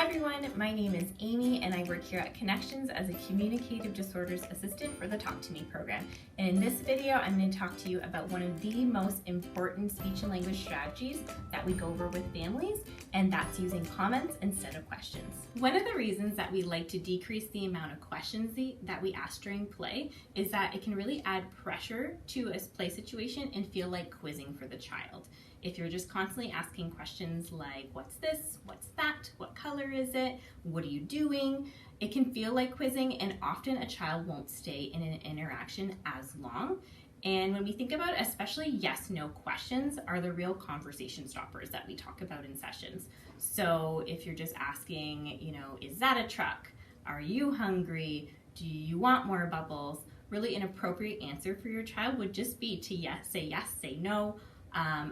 Hi everyone, my name is Amy and I work here at Connections as a Communicative Disorders Assistant for the Talk to Me program. And in this video, I'm going to talk to you about one of the most important speech and language strategies that we go over with families, and that's using comments instead of questions. One of the reasons that we like to decrease the amount of questions that we ask during play is that it can really add pressure to a play situation and feel like quizzing for the child. If you're just constantly asking questions like, what's this, what's that, what color is it, what are you doing, it can feel like quizzing, and often a child won't stay in an interaction as long. And when we think about it, especially yes/no questions are the real conversation stoppers that we talk about in sessions. So if you're just asking, is that a truck? Are you hungry? Do you want more bubbles? Really an appropriate answer for your child would just be to yes, say no,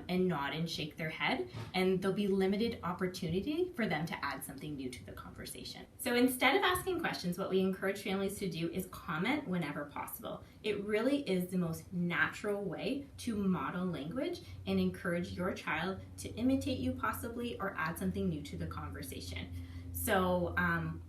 and nod and shake their head, and there'll be limited opportunity for them to add something new to the conversation. So instead of asking questions, what we encourage families to do is comment whenever possible. It really is the most natural way to model language and encourage your child to imitate you possibly or add something new to the conversation. So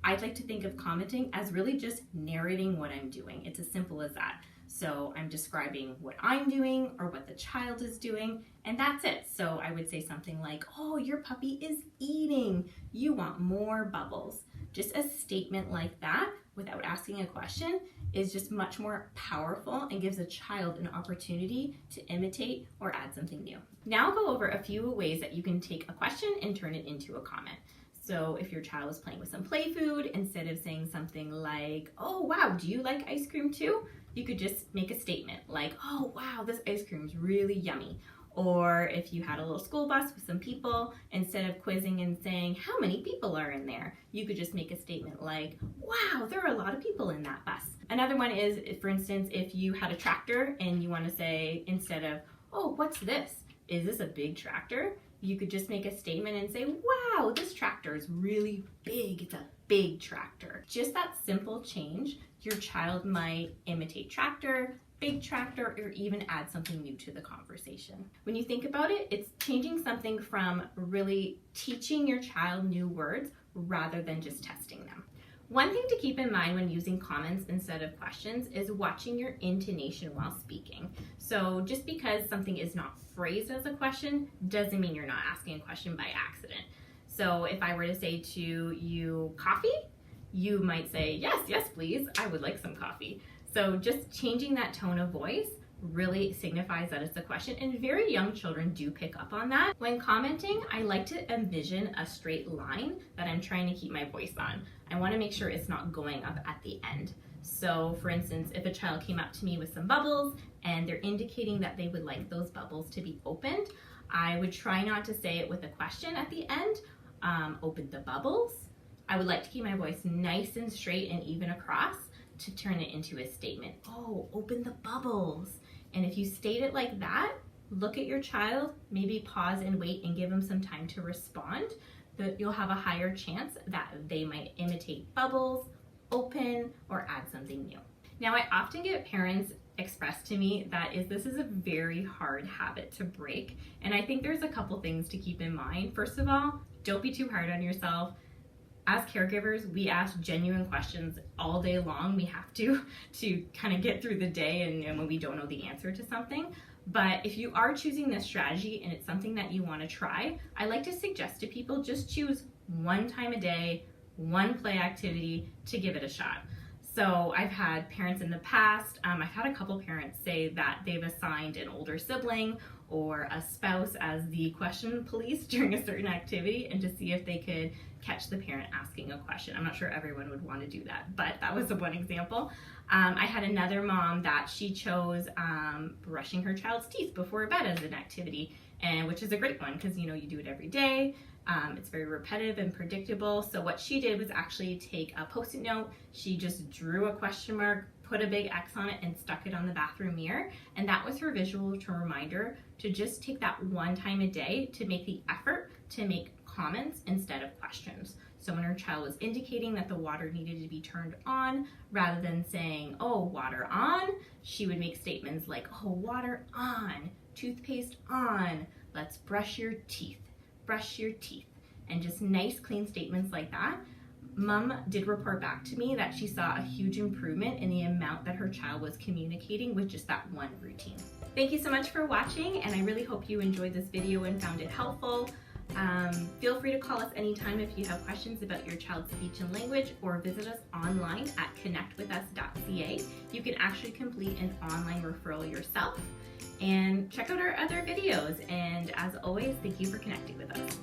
I'd like to think of commenting as really just narrating what I'm doing. It's as simple as that. So I'm describing what I'm doing or what the child is doing, and that's it. So I would say something like, oh, your puppy is eating. You want more bubbles. Just a statement like that without asking a question is just much more powerful and gives a child an opportunity to imitate or add something new. Now I'll go over a few ways that you can take a question and turn it into a comment. So if your child is playing with some play food, instead of saying something like, oh wow, do you like ice cream too? You could just make a statement like, oh wow, this ice cream is really yummy. Or if you had a little school bus with some people, instead of quizzing and saying, how many people are in there? You could just make a statement like, wow, there are a lot of people in that bus. Another one is, for instance, if you had a tractor and you want to say, instead of, oh, what's this? Is this a big tractor? You could just make a statement and say, wow, this tractor is really big. It's a big tractor. Just that simple change, your child might imitate tractor, big tractor, or even add something new to the conversation. When you think about it, it's changing something from really teaching your child new words rather than just testing them. One thing to keep in mind when using comments instead of questions is watching your intonation while speaking. So just because something is not phrased as a question doesn't mean you're not asking a question by accident. So if I were to say to you, coffee, you might say, yes, please, I would like some coffee. So just changing that tone of voice really signifies that it's a question, and very young children do pick up on that. When commenting, I like to envision a straight line that I'm trying to keep my voice on. I want to make sure it's not going up at the end. So for instance, if a child came up to me with some bubbles and they're indicating that they would like those bubbles to be opened, I would try not to say it with a question at the end. Open the bubbles. I would like to keep my voice nice and straight and even across to turn it into a statement. Oh, open the bubbles. And if you state it like that, look at your child, maybe pause and wait and give them some time to respond. You'll have a higher chance that they might imitate bubbles, open, or add something new. Now, I often get parents express to me that this is a very hard habit to break. And I think there's a couple things to keep in mind. First of all, don't be too hard on yourself. As caregivers, we ask genuine questions all day long. We have to kind of get through the day and when we don't know the answer to something. But if you are choosing this strategy and it's something that you want to try, I like to suggest to people just choose one time a day, one play activity to give it a shot. So I've had parents in the past, I've had a couple parents say that they've assigned an older sibling or a spouse as the question police during a certain activity, and to see if they could catch the parent asking a question. I'm not sure everyone would want to do that, but that was one example. I had another mom that she chose brushing her child's teeth before bed as an activity, and which is a great one because you do it every day. It's very repetitive and predictable. So what she did was actually take a Post-it note. She just drew a question mark, put a big X on it, and stuck it on the bathroom mirror. And that was her visual reminder to just take that one time a day to make the effort to make comments instead of questions. So when her child was indicating that the water needed to be turned on, rather than saying, oh, water on, she would make statements like, oh, water on, toothpaste on, let's brush your teeth. and just nice, clean statements like that, Mom did report back to me that she saw a huge improvement in the amount that her child was communicating with just that one routine. Thank you so much for watching, and I really hope you enjoyed this video and found it helpful. Feel free to call us anytime if you have questions about your child's speech and language, or visit us online at connectwithus.ca. You can actually complete an online referral yourself and check out our other videos. And as always, thank you for connecting with us.